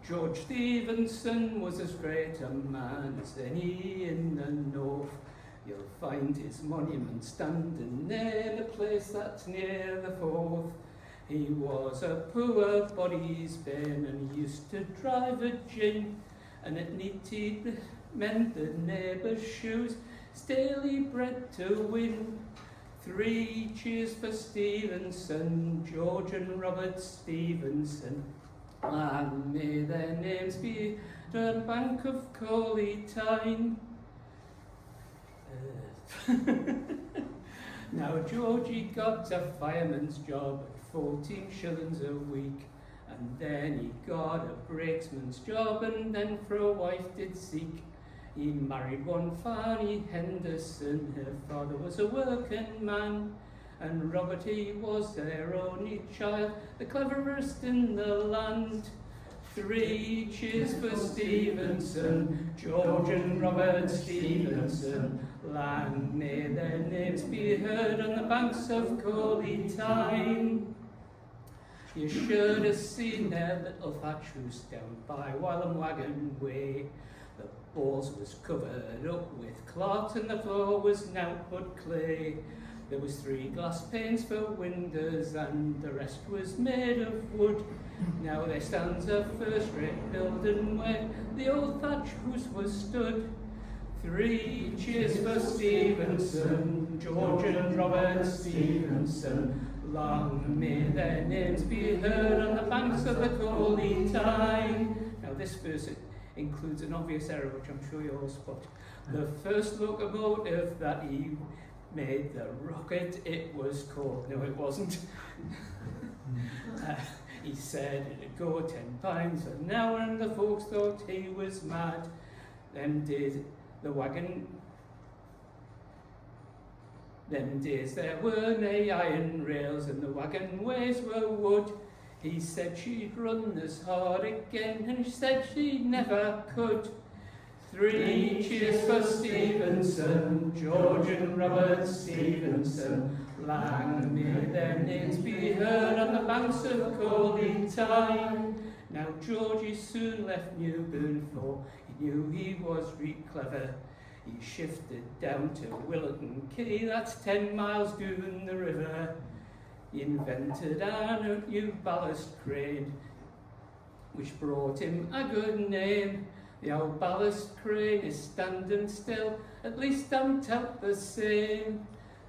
George Stephenson was as great a man as any in the north. You'll find his monument standing near the place that's near the Forth. He was a poor body's bane, and he used to drive a gin, and at neat he'd mend the neighbours' shoes, still he bred to win. 3 cheers for Stephenson, George and Robert Stephenson, and may their names be the bank of Coley Tyne. Now Georgie got a fireman's job at 14 shillings a week, and then he got a brakesman's job, and then for a wife did seek. He married one Fanny Henderson, her father was a working man, and Robert he was their only child, the cleverest in the land. 3 cheers for Stephenson, George and Robert Stephenson, land may their names be heard on the banks of Coley Tyne. You should have seen their little thatch house down by Walham Wagon Way. The balls was covered up with cloth, and the floor was now put clay. There was 3 glass panes for windows, and the rest was made of wood. Now there stands a first-rate building where the old thatch house was stood. 3 cheers for Stephenson, George and Robert Stephenson, long may their names be heard on the banks of the Coley Tyne. Now this verse includes an obvious error, which I'm sure you all spot. The first locomotive that he made, the Rocket, it was called. No, it wasn't. He said it'd go 10 pounds an hour, and the folks thought he was mad. Them days there were nae iron rails, and the wagon ways were wood. He said she'd run as hard again, and she said she never could. 3 cheers for Stephenson, George and Robert Stephenson, lang may their names be heard on the banks of Coley Tyne. Now Georgie soon left Newburn, for he knew he was real clever. He shifted down to Willerton Quay, that's 10 miles down the river. He invented a new ballast crane, which brought him a good name. The old ballast crane is standing still, at least don't tell the same.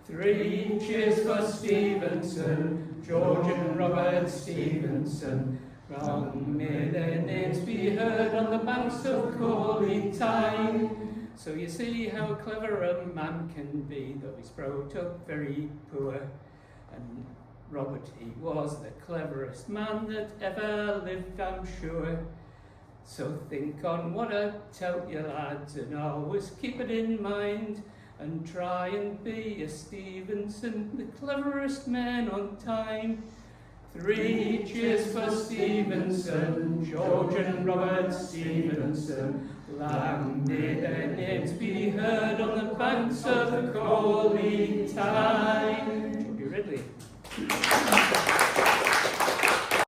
3 cheers for Stephenson, George and Robert Stephenson, long may their names be heard on the banks of Coley Tyne. So you see how clever a man can be, though he's brought up very poor. And Robert, he was the cleverest man that ever lived, I'm sure. So think on what I tell you, lads, and always keep it in mind, and try and be a Stephenson, the cleverest man on time. 3 cheers for Stephenson, George and Robert Stephenson, lang may their names be heard on the banks of the Coley Tyne. Geordie Ridley.